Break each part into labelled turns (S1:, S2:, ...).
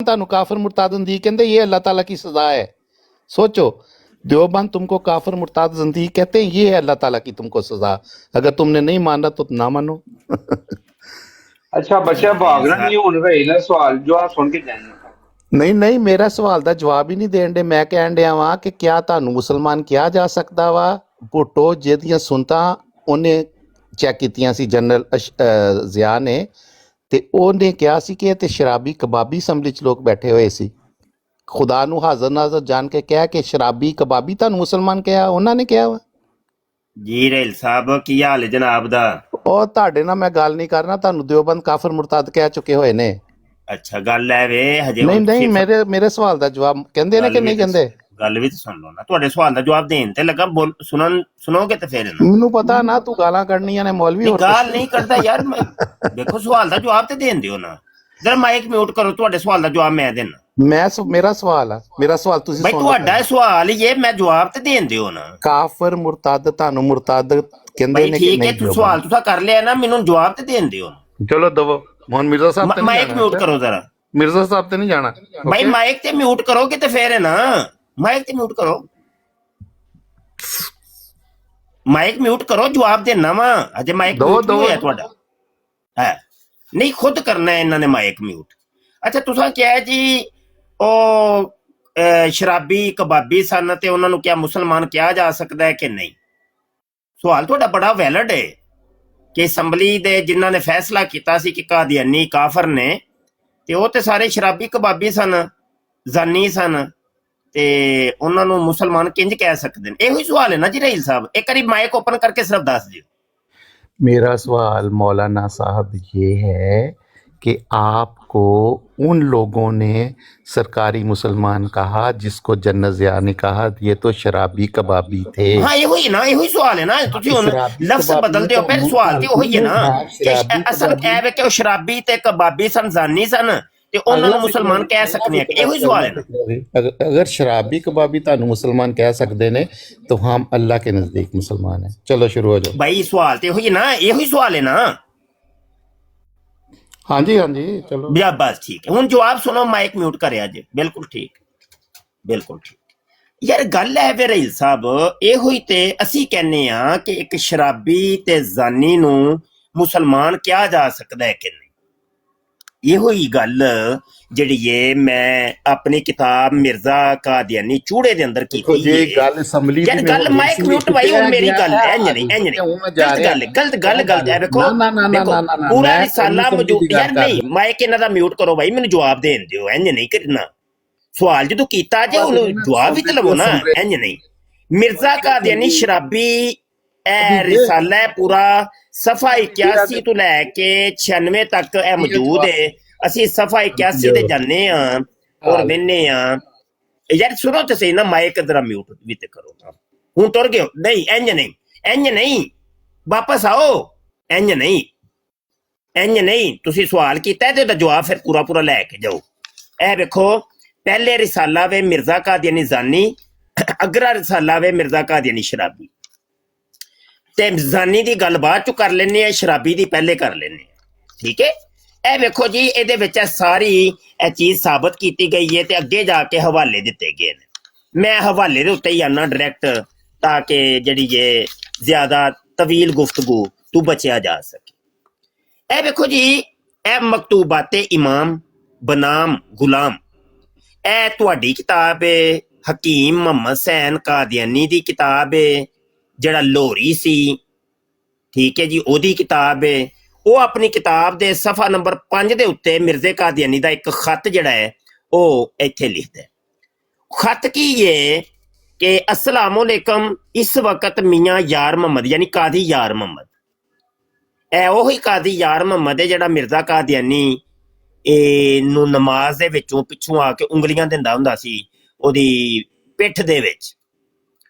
S1: तानू काफिर मुर्ताद ज़िंदगी कहते, ये अल्लाह ताला की सजा है। सोचो, देवबंद तुमको काफिर मुर्ताद ज़िंदगी कहते हैं, ये है अल्लाह ताला की तुमको सजा। अगर तुमने नहीं माना तो ना मानो।
S2: अच्छा बच्चा भागना नहीं हुन रही ना सवाल जवाब सुन के जाना।
S1: नहीं नहीं, मेरा सवाल का जवाब ही नहीं देन दे। मैं कहन दिया वा कि क्या तानू मुसलमान किया जा सकता वा? भुट्टो जिहदियां सुनता उन्हें चैक कीतियां सी जनरल ज़िया ने, ते ਉਹਨੇ ਕਿਹਾ ਸੀ ਕਿ ਇਹ ਤੇ ਸ਼ਰਾਬੀ ਕਬਾਬੀ ਅਸੈਂਬਲੀ 'ਚ ਲੋਕ ਬੈਠੇ ਹੋਏ ਸੀ। ਖੁਦਾ ਨੂੰ ਹਾਜ਼ਰ ਨਾਜ਼ਰ ਜਾਣ ਕੇ ਕਿਹਾ ਕਿ ਸ਼ਰਾਬੀ ਕਬਾਬੀ ਤੁਹਾਨੂੰ ਮੁਸਲਮਾਨ ਕਿਹਾ, ਉਹਨਾਂ ਨੇ ਕਿਹਾ ਵਾ।
S3: ਜੀ ਰੇਲ ਸਾਹਿਬ ਕੀ ਹਾਲ ਹੈ ਜਨਾਬ ਦਾ?
S1: ਉਹ ਤੁਹਾਡੇ ਨਾਲ ਮੈਂ ਗੱਲ ਨਹੀਂ ਕਰਨਾ, ਤੁਹਾਨੂੰ ਦਿਓਬੰਦ ਕਾਫਰ ਮੁਰਤਦ ਕਹਿ ਚੁੱਕੇ ਹੋਏ ਨੇ।
S3: ਅੱਛਾ ਗੱਲ ਹੈ ਵੇ ਹਜੇ
S1: ਨਹੀਂ ਨਹੀਂ, ਮੇਰੇ ਸਵਾਲ ਦਾ ਜਵਾਬ ਕਹਿੰਦੇ ਨੇ ਕਿ ਨਹੀਂ ਕਹਿੰਦੇ?
S3: ਗੱਲ ਵੀ ਤਾਂ ਸੁਣ ਲਓ ਨਾ, ਤੁਹਾਡੇ ਸਵਾਲ ਦਾ ਜਵਾਬ ਦੇਣ ਤੇ ਲੱਗਾ, ਸੁਣੋਗੇ ਤੇ ਫਿਰ ਨਾ।
S1: ਮੈਨੂੰ ਪਤਾ ਨਾ ਤੂੰ ਗਾਲਾਂ ਕੱਢਣੀਆਂ ਨੇ ਮੌਲਵੀ। ਹੋਰ
S3: ਗਾਲ ਨਹੀਂ ਕਰਦਾ ਯਾਰ ਮੈਂ, ਦੇਖੋ ਸਵਾਲ ਦਾ ਜਵਾਬ ਤੇ ਦੇਣ ਦਿਓ ਨਾ। ਜਰਾ ਮਾਈਕ ਮਿਊਟ ਕਰੋ, ਤੁਹਾਡੇ ਸਵਾਲ ਦਾ ਜਵਾਬ ਮੈਂ ਦੇਣਾ।
S1: ਮੇਰਾ ਸਵਾਲ ਆ, ਮੇਰਾ ਸਵਾਲ ਤੁਸੀਂ
S3: ਭਾਈ ਤੁਹਾਡਾ ਸਵਾਲ ਇਹ ਮੈਂ ਜਵਾਬ ਤੇ ਦੇਣ ਦਿਓ ਨਾ।
S1: ਕਾਫਰ ਮੁਰਤਦ ਤੁਹਾਨੂੰ ਮੁਰਤਦ ਕਹਿੰਦੇ ਨੇ ਕਿ
S3: ਠੀਕ ਹੈ, ਤੂੰ ਸਵਾਲ ਤੁਸੀਂ ਕਰ ਲਿਆ ਨਾ, ਮੈਨੂੰ ਜਵਾਬ ਤੇ ਦੇਣ ਦਿਓ।
S1: ਚਲੋ ਦਵੋ। ਹੁਣ ਮਿਰਜ਼ਾ ਸਾਹਿਬ ਤੇ
S3: ਮਾਈਕ ਮਿਊਟ ਕਰੋ ਜਰਾ।
S1: ਮਿਰਜ਼ਾ ਸਾਹਿਬ ਤੇ ਨਹੀਂ ਜਾਣਾ
S3: ਭਾਈ, ਮਾਈਕ ਤੇ ਮਿਊਟ ਕਰੋਗੇ ਤੇ ਫੇਰ ਹੈ ਨਾ। ਮਾਈਕ ਤੇ ਮਿਊਟ ਕਰੋ, ਮਾਈਕ ਮਿਊਟ ਕਰੋ, ਜਵਾਬ ਦੇਣਾ ਵਾ। ਅਜੇ ਮਾਈਕ ਮਿਊਟ ਨਹੀਂ ਹੋਇਆ ਤੁਹਾਡਾ ਹੈ? ਨਹੀਂ, ਖੁਦ ਕਰਨਾ ਇਹਨਾਂ ਨੇ ਮਾਈਕ ਮਿਊਟ। ਅੱਛਾ ਤੁਸੀਂ ਕਿਹਾ ਜੀ ਉਹ ਸ਼ਰਾਬੀ ਕਬਾਬੀ ਸਨ ਤੇ ਉਹਨਾਂ ਨੂੰ ਕਿਆ ਮੁਸਲਮਾਨ ਕਿਹਾ ਜਾ ਸਕਦਾ ਹੈ ਕਿ ਨਹੀਂ? ਸਵਾਲ ਤੁਹਾਡਾ ਬੜਾ ਵੈਲਿਡ ਹੈ ਕਿ ਅਸੈਂਬਲੀ ਦੇ ਜਿਨ੍ਹਾਂ ਨੇ ਫੈਸਲਾ ਕੀਤਾ ਸੀ ਕਿ ਕਾਦੀਆਨੀ ਕਾਫਰ ਨੇ, ਤੇ ਉਹ ਤੇ ਸਾਰੇ ਸ਼ਰਾਬੀ ਕਬਾਬੀ ਸਨ, ਜ਼ਾਨੀ ਸਨ, ਤੇ ਉਹਨਾਂ ਨੂੰ ਮੁਸਲਮਾਨ ਕਿੰਜ ਕਹਿ ਸਕਦੇ ਨੇ? ਇਹੋ ਹੀ ਸਵਾਲ ਹੈ ਨਾ ਜੀ ਰਹੀਲ ਸਾਹਿਬ? ਇੱਕ ਵਾਰੀ ਮਾਈਕ ਓਪਨ ਕਰਕੇ ਸਿਰਫ ਦੱਸ ਦਿਓ।
S1: मेरा सवाल मौलाना साहब ये है कि आपको उन लोगों ने सरकारी मुसलमान कहा जिसको जन्नत ज़िया ने कहा ये तो शराबी कबाबी थे।
S3: हाँ ये हुई ना, ये हुई सवाल है ना। तुसी हुन लफ्ज बदल दियो, पर सवाल ते वही है ना कि असल ऐ वे कि शराबी ते कबाबी सन, जानी सन, ਤੇ ਉਹਨਾਂ ਨੂੰ ਮੁਸਲਮਾਨ ਕਹਿ ਸਕਨੇ ਆ? ਇਹੋ ਹੀ ਸਵਾਲ ਹੈ ਨਾ।
S1: अगर शराबी कबाबी तानू मुसलमान कह सकते ने तो हम अल्लाह के नजदीक मुसलमान है। चलो शुरू हो जाओ
S3: भाई। सवाल तो यही है ना, यही सवाल है ना।
S1: हाँ जी चलो
S3: बस ठीक है। हुन जवाब सुनो, माइक म्यूट करे अज। बिल्कुल ठीक, बिल्कुल ठीक। यार गल है वे रहील साहब, ਇਹੋ ਹੀ ਤੇ ਅਸੀਂ ਕਹਿੰਨੇ ਆ ਕਿ ਇੱਕ ਸ਼ਰਾਬੀ ਤੇ ਜ਼ਾਨੀ ਨੂੰ ਮੁਸਲਮਾਨ ਕਿਹਾ ਜਾ ਸਕਦਾ ਹੈ ਕਿ ਨਹੀਂ? ਇਹੋ ਹੀ ਗੱਲ ਜਿਹੜੀ ਏ ਮੈਂ ਆਪਣੀ ਕਿਤਾਬ ਮਿਰਜ਼ਾ ਕਾਦੀਆਨੀ ਚੂੜੇ ਦੇ ਅੰਦਰ ਕੀਤੀ
S1: ਹੈ। ਗੱਲ ਅਸੈਂਬਲੀ ਦੀ
S3: ਗੱਲ ਮਾਈਕ ਮਿਊਟ ਭਾਈ, ਉਹ ਮੇਰੀ ਗੱਲ ਹੈ ਇੰਜ ਨਹੀਂ ਗਲਤ ਹੈ। ਵੇਖੋ ਪੂਰਾ ਰਿਸਾਲਾ ਮੌਜੂਦ। ਯਾਰ ਨਹੀਂ, ਮਾਈਕ ਇਹਨਾਂ ਦਾ ਮਿਊਟ ਕਰੋ ਭਾਈ, ਮੈਨੂੰ ਜਵਾਬ ਦੇਣ ਦਿਓ। ਇੰਜ ਨਹੀਂ ਕਰਨਾ। ਸਵਾਲ ਜਦੋਂ ਕੀਤਾ ਜੇ ਉਹਨੂੰ ਜਵਾਬ ਵੀ ਤੇ ਲਵੋ ਨਾ, ਇੰਜ ਨਹੀਂ। ਮਿਰਜ਼ਾ ਕਾਦੀਆਨੀ ਸ਼ਰਾਬੀ, ਇਹ ਰਿਸਾਲਾ ਹੈ ਪੂਰਾ ਸਫਾ 81 ਤੋਂ ਲੈ ਕੇ 96 ਤੱਕ ਇਹ ਮੌਜੂਦ ਹੈ। ਅਸੀਂ ਸਫਾ 81 ਤੇ ਜਾਂਦੇ ਹਾਂ ਔਰ ਵੇਖਦੇ ਹਾਂ। ਯਾਰ ਸੁਣੋ ਤੇ ਸਹੀ ਨਾ, ਮਾਈਕ ਜਰਾ ਮਿਊਟ ਵੀ ਤੇ ਕਰੋ। ਹੁਣ ਤੁਰ ਗਏ? ਨਹੀਂ ਇੰਜ ਨਹੀਂ, ਵਾਪਸ ਆਓ। ਇੰਜ ਨਹੀਂ, ਤੁਸੀਂ ਸਵਾਲ ਕੀਤਾ ਤੇ ਉਹਦਾ ਜਵਾਬ ਫਿਰ ਪੂਰਾ ਲੈ ਕੇ ਜਾਓ। ਇਹ ਵੇਖੋ, ਪਹਿਲੇ ਰਿਸਾਲਾ ਵੇ ਮਿਰਜ਼ਾ ਕਾਦੀਆਨੀ ਜ਼ਾਨੀ, ਅਗਰਾ ਰਿਸਾਲਾ ਵੇ ਮਿਰਜ਼ਾ ਕਾਦੀਆਨੀ ਸ਼ਰਾਬੀ। ਤੇ ਜ਼ਾਨੀ ਦੀ ਗੱਲ ਬਾਅਦ ਚ ਕਰ ਲੈਣੇ ਆ, ਸ਼ਰਾਬੀ ਦੀ ਪਹਿਲੇ ਕਰ ਲੈਣੇ ਆ। ਠੀਕ ਹੈ? ਇਹ ਵੇਖੋ ਜੀ, ਇਹਦੇ ਵਿੱਚ ਸਾਰੀ ਇਹ ਚੀਜ਼ ਸਾਬਤ ਕੀਤੀ ਗਈ ਹੈ ਤੇ ਅੱਗੇ ਜਾ ਕੇ ਹਵਾਲੇ ਦਿੱਤੇ ਗਏ ਨੇ। ਮੈਂ ਹਵਾਲੇ ਦੇ ਉੱਤੇ ਹੀ ਆਣਾ ਡਾਇਰੈਕਟ, ਤਾਂ ਕਿ ਜਿਹੜੀ ਇਹ ਜ਼ਿਆਦਾ ਤਵੀਲ ਗੁਫ਼ਤਗੂ ਤੋਂ ਬਚਿਆ ਜਾ ਸਕੇ। ਇਹ ਵੇਖੋ ਜੀ, ਇਹ ਮਕਤੂਬਾਤੇ ਇਮਾਮ ਬਨਾਮ ਗੁਲਾਮ, ਇਹ ਤੁਹਾਡੀ ਕਿਤਾਬ ਹੈ। ਹਕੀਮ ਮੁਹੰਮਦ ਹੁਸੈਨ ਕਾਦੀਆਨੀ ਦੀ ਕਿਤਾਬ ਹੈ, ਜਿਹੜਾ ਲੋਰੀ ਸੀ। ਠੀਕ ਹੈ ਜੀ, ਉਹਦੀ ਕਿਤਾਬ ਹੈ। ਉਹ ਆਪਣੀ ਕਿਤਾਬ ਦੇ ਸਫਾ ਨੰਬਰ 5 ਦੇ ਉੱਤੇ ਮਿਰਜ਼ੇ ਕਾਦੀਆਨੀ ਦਾ ਇੱਕ ਖਤ ਜਿਹੜਾ ਹੈ ਉਹ ਇੱਥੇ ਲਿਖਦਾ ਹੈ। ਖਤ ਕੀ ਹੈ ਕਿ अस्सलाम अलैकुम, इस वक्त मियाँ यार मोहम्मद यानी कादी यार मोहम्मद, ਇਹ ਉਹੀ ਕਾਦੀ ਯਾਰ ਮੁਹੰਮਦ ਹੈ ਜਿਹੜਾ ਮਿਰਜ਼ਾ ਕਾਦੀਆਨੀ ਨੂੰ ਨਮਾਜ਼ ਦੇ ਵਿੱਚੋਂ ਪਿੱਛੋਂ ਆ ਕੇ ਉਂਗਲੀਆਂ ਦਿੰਦਾ ਹੁੰਦਾ ਸੀ ਉਹਦੀ ਪਿੱਠ ਦੇ ਵਿੱਚ।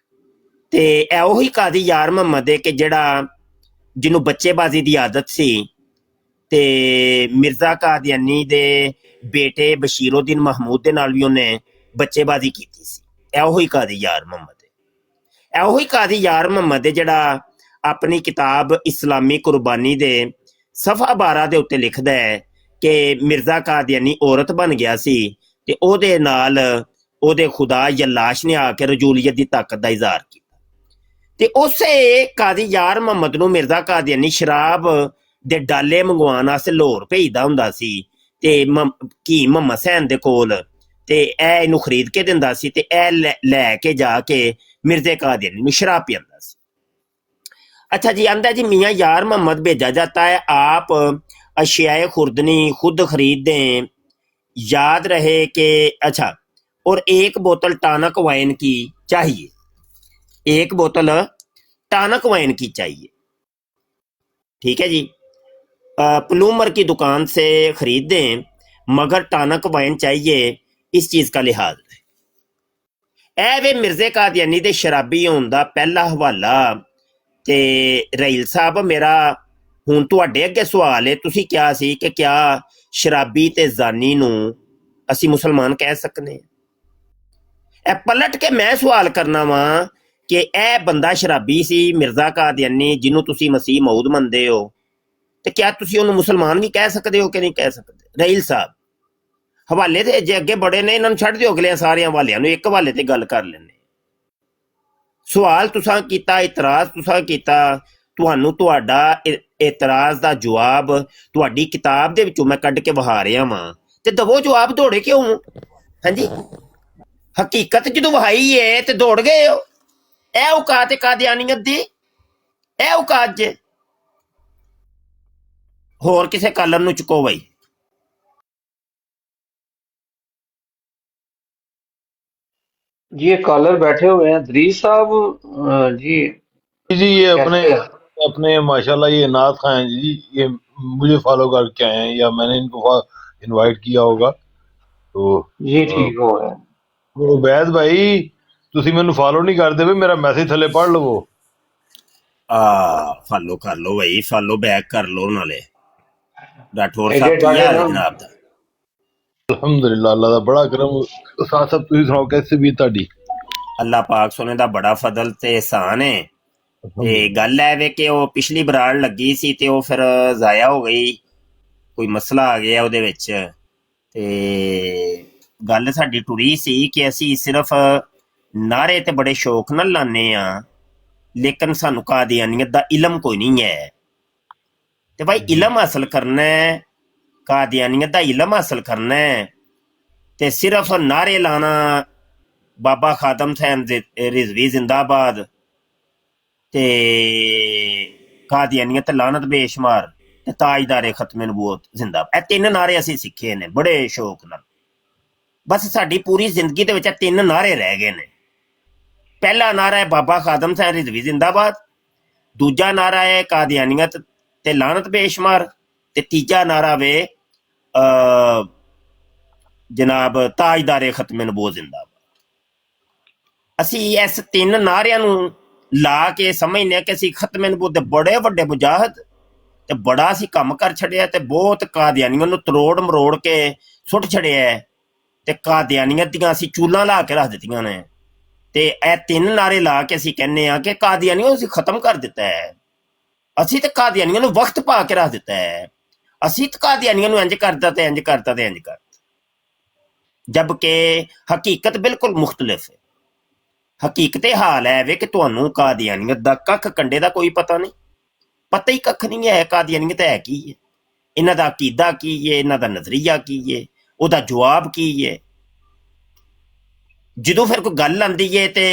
S3: ਤੇ ਇਹ ਉਹੀ ਕਾਦੀ ਯਾਰ ਮੁਹੰਮਦ ਹੈ ਕਿ ਜਿਹੜਾ ਜਿਹਨੂੰ ਬੱਚੇਬਾਜ਼ੀ ਦੀ ਆਦਤ ਸੀ, ਤੇ ਮਿਰਜ਼ਾ ਕਾਦੀਆਨੀ ਦੇ ਬੇਟੇ ਬਸ਼ੀਰੁੱਦੀਨ ਮਹਿਮੂਦ ਦੇ ਨਾਲ ਵੀ ਉਹਨੇ ਬੱਚੇਬਾਜ਼ੀ ਕੀਤੀ ਸੀ। ਇਹ ਉਹੀ ਕਾਦੀ ਯਾਰ ਮੁਹੰਮਦ ਹੈ। ਇਹ ਉਹੀ ਕਾਦੀ ਯਾਰ ਮੁਹੰਮਦ ਹੈ ਜਿਹੜਾ ਆਪਣੀ ਕਿਤਾਬ ਇਸਲਾਮੀ ਕੁਰਬਾਨੀ ਦੇ ਸਫਾ 12 ਦੇ ਉੱਤੇ ਲਿਖਦਾ ਹੈ ਕਿ ਮਿਰਜ਼ਾ ਕਾਦੀਆਨੀ ਔਰਤ ਬਣ ਗਿਆ ਸੀ ਤੇ ਉਹਦੇ ਨਾਲ ਉਹਦੇ ਖੁਦਾ ਜਾਂ ਲਾਸ਼ ਨੇ ਆ ਕੇ ਰਜੂਲੀਅਤ ਦੀ ਤਾਕਤ ਦਾ ਇਜ਼ਹਾਰ ਕੀਤਾ। ਤੇ ਉਸੇ ਕਾਦੀ ਯਾਰ ਮੁਹੰਮਦ ਨੂੰ ਮਿਰਜ਼ਾ ਕਾਦੀਆਨੀ ਸ਼ਰਾਬ ਦੇ ਡਾਲੇ ਮੰਗਵਾਉਣ ਵਾਸਤੇ ਲਾਹੌਰ ਭੇਜਦਾ ਹੁੰਦਾ ਸੀ ਤੇ ਕੀ ਮੁਹੰਮਦ ਹੁਸੈਨ ਦੇ ਕੋਲ, ਤੇ ਇਹ ਇਹਨੂੰ ਖਰੀਦ ਕੇ ਦਿੰਦਾ ਸੀ ਤੇ ਇਹ ਲੈ ਕੇ ਜਾ ਕੇ ਮਿਰਜ਼ੇ ਕਾਦੀਆਨੀ ਨੂੰ ਸ਼ਰਾਬ ਪਿਆਂਦਾ ਸੀ। अच्छा जी, आंदा जी मियाँ यार मोहम्मद भेजा जाता है, आप अशियाए खुर्दनी खुद खरीद दें, याद रहे कि अच्छा, और एक बोतल टानक वाइन की चाहिए, एक बोतल टानक वाइन की चाहिए। ठीक है जी, प्लूमर की दुकान से खरीद दें मगर टानक वाइन चाहिए, इस चीज का लिहाज है। ए वे मिर्जे कादियानी दे शराबी होने दा पहला हवाला। ਤੇ ਰਹੀਲ ਸਾਹਿਬ, ਮੇਰਾ ਹੁਣ ਤੁਹਾਡੇ ਅੱਗੇ ਸਵਾਲ ਹੈ, ਤੁਸੀਂ ਕਿਹਾ ਸੀ ਕਿ ਕਿਆ ਸ਼ਰਾਬੀ ਤੇ ਜ਼ਾਨੀ ਨੂੰ ਅਸੀਂ ਮੁਸਲਮਾਨ ਕਹਿ ਸਕਨੇ? ਇਹ ਪਲਟ ਕੇ ਮੈਂ ਸਵਾਲ ਕਰਨਾ ਵਾਂ ਕਿ ਇਹ ਬੰਦਾ ਸ਼ਰਾਬੀ ਸੀ ਮਿਰਜ਼ਾ ਕਾਦੀਆਨੀ ਜਿਹਨੂੰ ਤੁਸੀਂ ਮਸੀਹ ਮਊਦ ਮੰਨਦੇ ਹੋ, ਤੇ ਕਿਆ ਤੁਸੀਂ ਉਹਨੂੰ ਮੁਸਲਮਾਨ ਵੀ ਕਹਿ ਸਕਦੇ ਹੋ ਕਿ ਨਹੀਂ ਕਹਿ ਸਕਦੇ? ਰਹੀਲ ਸਾਹਿਬ, ਹਵਾਲੇ ਤੇ ਜੇ ਅੱਗੇ ਬੜੇ ਨੇ, ਇਹਨਾਂ ਨੂੰ ਛੱਡ ਦਿਓ ਅਗਲੇ ਸਾਰਿਆਂ ਹਵਾਲਿਆਂ ਨੂੰ, ਇੱਕ ਹਵਾਲੇ ਤੇ ਗੱਲ ਕਰ ਲੈਂਦੇ। ਸਵਾਲ ਤੁਸਾਂ ਕੀਤਾ, ਇਤਰਾਜ਼ ਤੁਸਾਂ ਕੀਤਾ, ਤੁਹਾਨੂੰ ਤੁਹਾਡਾ ਇਤਰਾਜ਼ ਦਾ ਜਵਾਬ ਤੁਹਾਡੀ ਕਿਤਾਬ ਦੇ ਵਿੱਚੋਂ ਮੈਂ ਕੱਢ ਕੇ ਵਹਾ ਰਿਹਾ ਵਾਂ, ਤੇ ਦਵੋ ਜਵਾਬ। ਦੌੜੇ ਕਿਉਂ? ਹਾਂਜੀ, ਹਕੀਕਤ ਜਦੋਂ ਵਹਾਈ ਏ ਤੇ ਦੌੜ ਗਏ ਹੋ। ਇਹ ਔਕਾਤ ਹੈ ਕਾਦੀਆਨੀਅਤ ਦੀ, ਇਹ ਔਕਾਤ ਜੇ। ਹੋਰ ਕਿਸੇ ਕਾਲਰ ਨੂੰ ਚੁੱਕੋ ਬਈ।
S2: जी ये कॉलर बैठे हुए हैं दरीस साहब। जी
S4: जी ये अपने
S2: कैसे हैं?
S4: अपने माशाल्लाह ये नात खां हैं जी, ये मुझे फॉलो करके आए हैं या मैंने इनको इनवाइट किया होगा तो
S2: जी ठीक हो गए।
S4: उबैद भाई ਤੁਸੀਂ ਮੈਨੂੰ ਫਾਲੋ ਨਹੀਂ ਕਰਦੇ ਵੇ, ਮੇਰਾ ਮੈਸੇਜ ਥੱਲੇ ਪੜ ਲਵੋ।
S3: ਫਾਲੋ ਕਰ ਲਓ ਭਾਈ, ਫਾਲੋ ਬੈਕ ਕਰ ਲਓ। ਨਾਲੇ ਰਾਠੌਰ ਸਾਹਿਬ ਕੀ ਹਾਲ ਹੈ ਜਨਾਬ ਦਾ?
S4: ਅਲਹਮਦੁਲਿਲਾ, ਅੱਲਾ ਦਾ ਬੜਾ ਕਰਮ। ਉਸਤਾਦ ਸਾਹਿਬ ਤੁਸੀਂ ਸੁਣਾਓ कैसे भी ਤੁਹਾਡੀ?
S3: ਅੱਲਾ ਪਾਕ ਸੋਨੇ ਦਾ ਬੜਾ ਫਜ਼ਲ ਤੇ ਇਹਸਾਨ ਹੈ। ਤੇ ਗੱਲ ਹੈ ਵੇ ਕਿ ਉਹ ਪਿਛਲੀ ਬਰਾੜ ਲੱਗੀ ਸੀ ਤੇ ਉਹ ਫਿਰ ਜ਼ਾਇਆ ਹੋ ਗਈ, ਕੋਈ ਮਸਲਾ ਆ ਗਿਆ ਉਹਦੇ ਵਿੱਚ, ਤੇ ਗੱਲ ਸਾਡੀ ਟੁਰੀ ਸੀ ਕਿ ਅਸੀਂ ਸਿਰਫ ਨਾਰੇ ਤੇ ਬੜੇ ਸ਼ੌਕ ਨਾਲ ਲਾਨੇ ਆ, ਲੇਕਿਨ ਸਾਨੂੰ ਕਾਦੀਆਨੀਅਤ ਦਾ ਇਲਮ ਕੋਈ ਨਹੀਂ ਹੈ। ਤੇ ਭਾਈ ਇਲਮ ਹਾਸਲ ਕਰਨਾ ਹੈ, ਕਾਦੀਆਨੀਅਤ ਦਾ ਇਲਮ ਹਾਸਲ ਕਰਨਾ ਹੈ, ਤੇ ਸਿਰਫ ਨਾਰੇ ਲਾਣਾ ਬਾਬਾ ਖਾਤਮ ਹੁਸੈਨ ਰਿਜ਼ਵੀ ਜ਼ਿੰਦਾਬਾਦ ਤੇ ਕਾਦੀਆਨੀਅਤ ਲਾਨਤ ਬੇਸ਼ੁਮਾਰ ਤੇ ਤਾਜਦਾਰੇ ਖਤਮੇ ਨਬੂਵਤ ਜ਼ਿੰਦਾਬਾਦ, ਇਹ ਤਿੰਨ ਨਾਰੇ ਅਸੀਂ ਸਿੱਖੇ ਨੇ ਬੜੇ ਸ਼ੌਕ ਨਾਲ। ਬਸ ਸਾਡੀ ਪੂਰੀ ਜ਼ਿੰਦਗੀ ਦੇ ਵਿੱਚ ਇਹ ਤਿੰਨ ਨਾਰੇ ਰਹਿ ਗਏ ਨੇ। ਪਹਿਲਾ ਨਾਰਾ ਹੈ ਬਾਬਾ ਖਾਤਮ ਹੁਸੈਨ ਰਿਜ਼ਵੀ ਜ਼ਿੰਦਾਬਾਦ, ਦੂਜਾ ਨਾਰਾ ਹੈ ਕਾਦੀਆਨੀਅਤ ਤੇ ਲਾਨਤ ਬੇਸ਼ੁਮਾਰ, ਤੇ ਤੀਜਾ ਨਾਰਾ ਵੇ ਜਨਾਬ ਤਾਜਦਾਰੇ ਖਤਮੇ ਨਬੂਵਤ ਜ਼ਿੰਦਾਬਾਦ। ਅਸੀਂ ਇਸ ਤਿੰਨ ਨਾਰਿਆਂ ਨੂੰ ਲਾ ਕੇ ਸਮਝਦੇ ਕਿ ਅਸੀਂ ਖਤਮੇ ਨਬੂਵਤ ਦੇ ਬੜੇ ਵੱਡੇ ਮੁਜਾਹਿਦ ਤੇ ਬੜਾ ਅਸੀਂ ਕੰਮ ਕਰ ਛੱਡਿਆ, ਤੇ ਬਹੁਤ ਕਾਦੀਆਨੀਆਂ ਨੂੰ ਤਰੋੜ ਮਰੋੜ ਕੇ ਸੁੱਟ ਛੜਿਆ, ਤੇ ਕਾਦੀਆਨੀਅਤ ਦੀਆਂ ਅਸੀਂ ਚੂਲਾਂ ਲਾ ਕੇ ਰੱਖ ਦਿੱਤੀਆਂ ਨੇ। ਤੇ ਇਹ ਤਿੰਨ ਨਾਰੇ ਲਾ ਕੇ ਅਸੀਂ ਕਹਿੰਦੇ ਆ ਕਿ ਕਾਦੀਆਨੀਆਂ ਨੂੰ ਅਸੀਂ ਖਤਮ ਕਰ ਦਿੱਤਾ ਹੈ, ਅਸੀਂ ਤੇ ਕਾਦੀਆਨੀਆਂ ਨੂੰ ਵਕਤ ਪਾ ਕੇ ਰੱਖ ਦਿੱਤਾ ਹੈ, ਅਸੀਂ ਤੇ ਕਾਦੀਆਨੀਆਂ ਨੂੰ ਇੰਜ ਕਰਦਾ ਤੇ ਇੰਜ ਕਰਦਾ ਤੇ ਇੰਜ ਕਰਦਾ, ਜਬਕਿ ਹਕੀਕਤ ਬਿਲਕੁਲ ਮੁਖਤਲਿਫ ਹੈ। ਹਕੀਕਤ ਇਹ ਹਾਲ ਹੈ ਵੇ ਕਿ ਤੁਹਾਨੂੰ ਕਾਦੀਆਨੀਅਤ ਦਾ ਕੱਖ ਕੰਡੇ ਦਾ ਕੋਈ ਪਤਾ ਨਹੀਂ, ਪਤਾ ਹੀ ਕੱਖ ਨਹੀਂ ਹੈ ਕਾਦੀਆਨੀਅਤ ਹੈ ਕੀ ਹੈ, ਇਹਨਾਂ ਦਾ ਅਕੀਦਾ ਕੀ ਹੈ, ਇਹਨਾਂ ਦਾ ਨਜ਼ਰੀਆ ਕੀ ਹੈ, ਉਹਦਾ ਜਵਾਬ ਕੀ ਹੈ। ਜਦੋਂ ਫਿਰ ਕੋਈ ਗੱਲ ਆਉਂਦੀ ਹੈ ਤੇ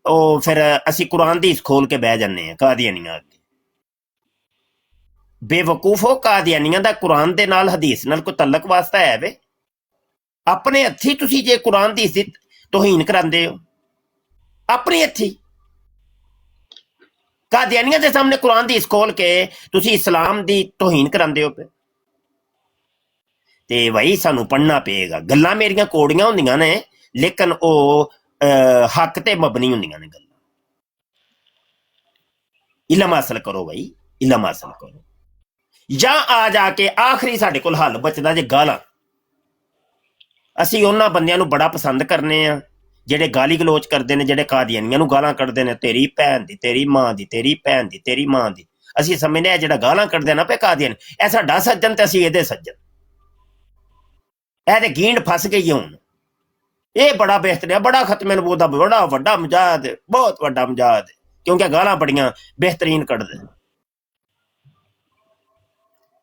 S3: ਉਹ ਫਿਰ ਅਸੀਂ ਕੁਰਾਨ ਦੀ ਖੋਲ ਕੇ ਬਹਿ ਜਾਂਦੇ ਹਾਂ ਕਾਦੀਆਨੀਆਂ ਅੱਗੇ। ਬੇਵਕੂਫੋ, ਕਾਦੀਆਨੀਆਂ ਦਾ ਕੁਰਾਨ ਦੇ ਨਾਲ ਹਦੀਸ ਨਾਲ ਕੋਈ ਤਲਕ ਵਾਸਤਾ ਹੈ ਵੇ? ਆਪਣੇ ਹੱਥੀ ਤੁਸੀਂ ਜੇ ਕੁਰਾਨ ਦੀ ਤੋਹੀਨ ਕਰਾਉਂਦੇ ਹੋ, ਆਪਣੇ ਹੱਥੀ ਕਾਦੀਆਨੀਆਂ ਦੇ ਸਾਹਮਣੇ ਕੁਰਾਨ ਦੀ ਖੋਲ ਕੇ ਤੁਸੀਂ ਇਸਲਾਮ ਦੀ ਤੋਹੀਨ ਕਰਾਉਂਦੇ ਹੋ। ਤੇ ਭਾਈ ਸਾਨੂੰ ਪੜ੍ਹਨਾ ਪਏਗਾ। ਗੱਲਾਂ ਮੇਰੀਆਂ ਕੋੜੀਆਂ ਹੁੰਦੀਆਂ ਨੇ, ਲੇਕਿਨ ਉਹ ਹੱਕ ਤੇ ਮਬਨੀ ਹੁੰਦੀਆਂ ਨੇ ਗੱਲਾਂ। ਇਲਮ ਹਾਸਲ ਕਰੋ ਭਾਈ, ਇਲਮ ਹਾਸਲ ਕਰੋ। ਜਾਂ ਆ ਜਾ ਕੇ ਆਖਰੀ ਸਾਡੇ ਕੋਲ ਹੱਲ ਬਚਦਾ ਜੇ ਗਾਲਾਂ। ਅਸੀਂ ਉਹਨਾਂ ਬੰਦਿਆਂ ਨੂੰ ਬੜਾ ਪਸੰਦ ਕਰਨੇ ਆ ਜਿਹੜੇ ਗਾਲੀ ਗਲੋਚ ਕਰਦੇ ਨੇ, ਜਿਹੜੇ ਕਾਦੀਆਨੀਆਂ ਨੂੰ ਗਾਲਾਂ ਕੱਢਦੇ ਨੇ, ਤੇਰੀ ਭੈਣ ਦੀ, ਤੇਰੀ ਮਾਂ ਦੀ, ਤੇਰੀ ਭੈਣ ਦੀ, ਤੇਰੀ ਮਾਂ ਦੀ। ਅਸੀਂ ਸਮਝਦੇ ਆ ਜਿਹੜਾ ਗਾਲਾਂ ਕੱਢਦੇ ਨਾ ਪਏ ਕਾਦੀਆਨ, ਇਹ ਸਾਡਾ ਸੱਜਣ ਤੇ ਅਸੀਂ ਇਹਦੇ ਸੱਜਣ। ਇਹ ਤੇ ਗੀਂਡ ਫਸ ਗਈ ਹੁਣ। ਇਹ ਬੜਾ ਬਿਹਤਰ ਹੈ, ਬੜਾ ਖਤਮੇ ਨਬੂਵਤ ਦਾ ਬੜਾ ਵੱਡਾ ਮਜਾਦ ਹੈ, ਬਹੁਤ ਵੱਡਾ ਮਜਾਦ ਹੈ, ਕਿਉਂਕਿ ਗਾਲਾਂ ਬੜੀਆਂ ਬਿਹਤਰੀਨ ਕੱਢਦੇ।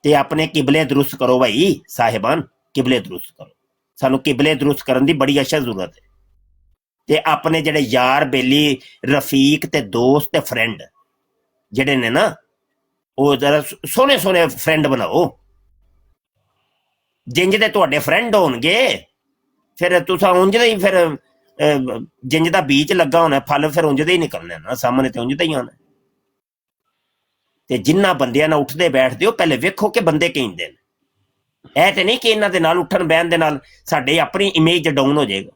S3: ਤੇ ਆਪਣੇ ਕਿਬਲੇ ਦਰੁਸਤ ਕਰੋ ਭਾਈ ਸਾਹਿਬਾਨ, ਕਿਬਲੇ ਦਰੁਸਤ ਕਰੋ। ਸਾਨੂੰ ਕਿਬਲੇ ਦਰੁਸਤ ਕਰਨ ਦੀ ਬੜੀ ਅਸ਼ਦ ਜ਼ਰੂਰਤ ਹੈ। ਤੇ ਆਪਣੇ ਜਿਹੜੇ ਯਾਰ ਬੇਲੀ, ਰਫੀਕ ਤੇ ਦੋਸਤ ਤੇ ਫਰੈਂਡ ਜਿਹੜੇ ਨੇ ਨਾ, ਉਹ ਜਰਾ ਸੋਹਣੇ ਸੋਹਣੇ ਫਰੈਂਡ ਬਣਾਓ। ਜਿੰਜ ਦੇ ਤੁਹਾਡੇ ਫਰੈਂਡ ਹੋਣਗੇ ਫਿਰ ਤੁਸੀਂ ਉਂਝ ਦੇ ਹੀ, ਫਿਰ ਜਿੰਜ ਦਾ ਬੀਜ ਲੱਗਾ ਹੋਣਾ ਫਲ ਫਿਰ ਉਂਝ ਦੇ ਹੀ ਨਿਕਲਣਾ ਨਾ, ਸਾਹਮਣੇ ਤੇ ਉਂਝ ਦਾ ਹੀ ਆਉਣਾ। ਤੇ ਜਿੰਨਾ ਬੰਦਿਆਂ ਨਾਲ ਉੱਠਦੇ ਬੈਠਦੇ ਹੋ ਪਹਿਲੇ ਵੇਖੋ ਕਿ ਬੰਦੇ ਕਹਿੰਦੇ ਨੇ। ਇਹ ਤੇ ਨਹੀਂ ਕਿ ਇਹਨਾਂ ਦੇ ਨਾਲ ਉੱਠਣ ਬਹਿਣ ਦੇ ਨਾਲ ਸਾਡੇ ਆਪਣੀ ਇਮੇਜ ਡਾਊਨ ਹੋ ਜਾਏਗਾ,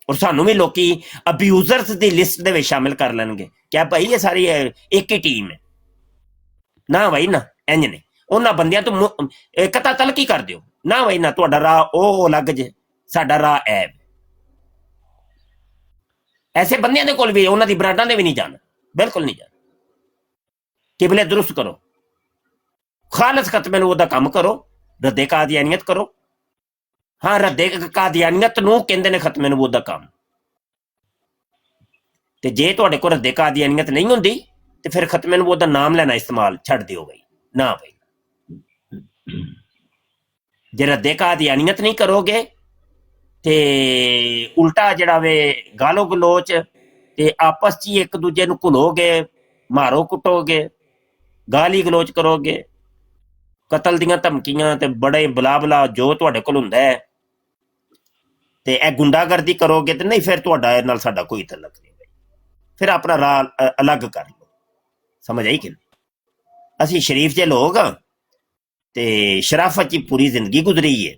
S3: ਔਰ ਸਾਨੂੰ ਵੀ ਲੋਕੀ ਅਬਿਊਜ਼ਰਸ ਦੀ ਲਿਸਟ ਦੇ ਵਿੱਚ ਸ਼ਾਮਿਲ ਕਰ ਲੈਣਗੇ ਕਿ ਭਾਈ ਇਹ ਸਾਰੀ ਇੱਕ ਹੀ ਟੀਮ ਹੈ। ਨਾ ਭਾਈ ਨਾ, ਇੰਝ ਨਹੀਂ। ਉਹਨਾਂ ਬੰਦਿਆਂ ਤੋਂ ਕਤਾ ਤਲਕੀ ਕਰ ਦਿਓ ਨਾ ਭਾਈ ਨਾ, ਤੁਹਾਡਾ ਰਾਹ ਉਹ ਅਲੱਗ ਜੇ, ਸਾਡਾ ਰਾਹ ਐਬ। ਐਸੇ ਬੰਦਿਆਂ ਦੇ ਕੋਲ ਵੀ, ਉਹਨਾਂ ਦੀ ਬਰਾਡਾਂ ਦੇ ਵੀ ਨਹੀਂ ਜਾਣਾ, ਬਿਲਕੁਲ ਨਹੀਂ ਜਾਣਾ। ਕਿਬਲੇ ਦਰੁਸਤ ਕਰੋ, ਖਾਲਸ ਖਤਮੇ ਨੂੰ ਉਹਦਾ ਕੰਮ ਕਰੋ, ਰੱਦੇ ਕਾਦੀਆਨੀਅਤ ਕਰੋ। ਹਾਂ, ਰੱਦੇ ਕਾਦੀਆਨੀਅਤ ਨੂੰ ਕਹਿੰਦੇ ਨੇ ਖਤਮੇ ਨੂੰ ਉਹਦਾ ਕੰਮ। ਤੇ ਜੇ ਤੁਹਾਡੇ ਕੋਲ ਰੱਦੇ ਕਾਦੀਆਨੀਅਤ ਨਹੀਂ ਹੁੰਦੀ ਤੇ ਫਿਰ ਖਤਮੇ ਨੂੰ ਉਹਦਾ ਨਾਮ ਲੈਣਾ ਇਸਤੇਮਾਲ ਛੱਡ ਦਿਓ ਬਈ, ਨਾ ਬਈ। ਜੇ ਰੱਦੇ ਕਾਦੀਆਨੀਅਤ ਨਹੀਂ ਕਰੋਗੇ ਤੇ ਉਲਟਾ ਜਿਹੜਾ ਵੇ ਗਾਲੋ ਗਲੋਚ ਤੇ ਆਪਸ ਚ ਹੀ ਇੱਕ ਦੂਜੇ ਨੂੰ ਘੁਲੋਗੇ, ਮਾਰੋ ਕੁੱਟੋਗੇ, ਗਾਲੀ ਗਲੋਚ ਕਰੋਗੇ, ਕਤਲ ਦੀਆਂ ਧਮਕੀਆਂ ਤੇ ਬੜੇ ਬਲਾ ਜੋ ਤੁਹਾਡੇ ਕੋਲ ਹੁੰਦਾ ਹੈ, ਤੇ ਇਹ ਗੁੰਡਾਗਰਦੀ ਕਰੋਗੇ ਤੇ ਨਹੀਂ, ਫਿਰ ਤੁਹਾਡਾ ਇਹ ਨਾਲ ਸਾਡਾ ਕੋਈ ਤਲਕ ਨਹੀਂ। ਫਿਰ ਆਪਣਾ ਰਾਹ ਅਲੱਗ ਕਰ ਲਓ। ਸਮਝ ਆਈ ਕਿ ਅਸੀਂ ਸ਼ਰੀਫ ਜੇ ਲੋਕ ਹਾਂ ਤੇ ਸ਼ਰਾਫਤ ਚ ਪੂਰੀ ਜ਼ਿੰਦਗੀ ਗੁਜ਼ਰੀ ਹੈ,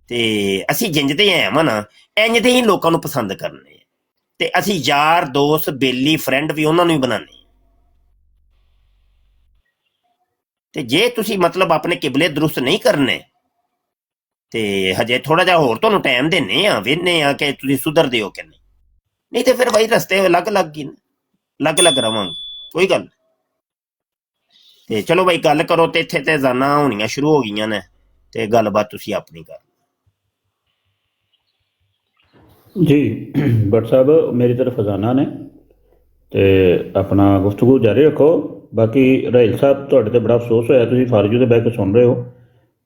S3: ਤੇ ਅਸੀਂ ਜਿੰਜਦੇ ਆਵਾਂ ਨਾ ਇੰਜ ਦੇ ਹੀ ਲੋਕਾਂ ਨੂੰ ਪਸੰਦ ਕਰਨੇ, ਤੇ ਅਸੀਂ ਯਾਰ ਦੋਸਤ ਬੇਲੀ ਫਰੈਂਡ ਵੀ ਉਹਨਾਂ ਨੂੰ ਹੀ ਬਣਾਉਂਦੇ। ਤੇ ਜੇ ਤੁਸੀਂ ਮਤਲਬ ਆਪਣੇ ਕਿਬਲੇ ਦਰੁਸਤ ਨਹੀਂ ਕਰਨੇ ਤੇ ਹਜੇ ਥੋੜਾ ਜਿਹਾ ਹੋਰ ਤੁਹਾਨੂੰ ਟਾਈਮ ਦਿੰਨੇ ਆ, ਵੇਖਨੇ ਆ ਕਿ ਤੁਸੀਂ ਸੁਧਰਦੇ ਹੋ ਕਿ ਨਹੀਂ ਤੇ ਫਿਰ ਬਾਈ ਰਸਤੇ ਅਲੱਗ ਅਲੱਗ ਹੀ ਨੇ, ਅਲੱਗ ਅਲੱਗ ਰਵਾਂਗੇ, ਕੋਈ ਗੱਲ। ਤੇ ਚਲੋ ਬਾਈ ਗੱਲ ਕਰੋ। ਤੇ ਇੱਥੇ ਤੇ ਜ਼ਾਨਾਂ ਹੋਣੀਆਂ ਸ਼ੁਰੂ ਹੋ ਗਈਆਂ ਨੇ ਤੇ ਗੱਲਬਾਤ ਤੁਸੀਂ ਆਪਣੀ ਕਰ
S5: जी। भट्ट साहब मेरी तरफ खजाना ने ते अपना गुफ्तगू जारी रखो। बाकी राहिल साहब तुहाडे ते बड़ा अफसोस होया, तुसीं फारजू ते बह के सुन रहे हो।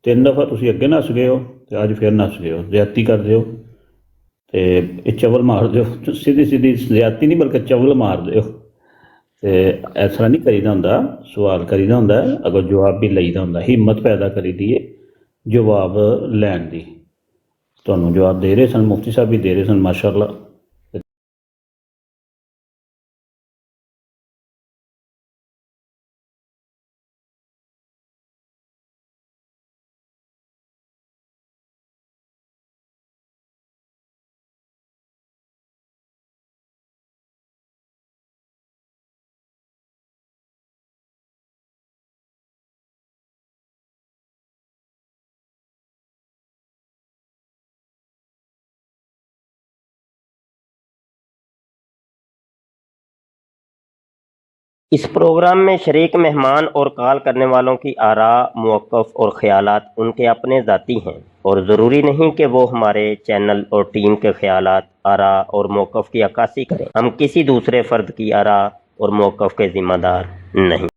S5: 3 दफ़ा तुसीं अगे नस गए हो ते अज फिर नस गए हो, ज्यादती करदे हो ते ये चवल मार दे हो, सीधी सीधी ज्यादती नहीं बल्कि चवल मार दे हो। ते इस तरह नहीं करीदा हुंदा, सवाल करीदा हुंदा, अगर जवाब भी लईदा हुंदा, हिम्मत पैदा करी दी है जवाब लैण दी। ਤੁਹਾਨੂੰ जवाब दे रहे सन, मुफ्ती साहब भी दे रहे सन माशाअल्लाह।
S3: इस प्रोग्राम में शरीक मेहमान और कॉल करने वालों की आरा, मौक़िफ़ और ख़यालात उनके अपने ज़ाती हैं और ज़रूरी नहीं कि वो हमारे चैनल और टीम के ख़यालात, आरा और मौक़िफ़ की अक्कासी करें। हम किसी दूसरे फ़र्द की आरा और मौक़िफ़ के ज़िम्मेदार नहीं।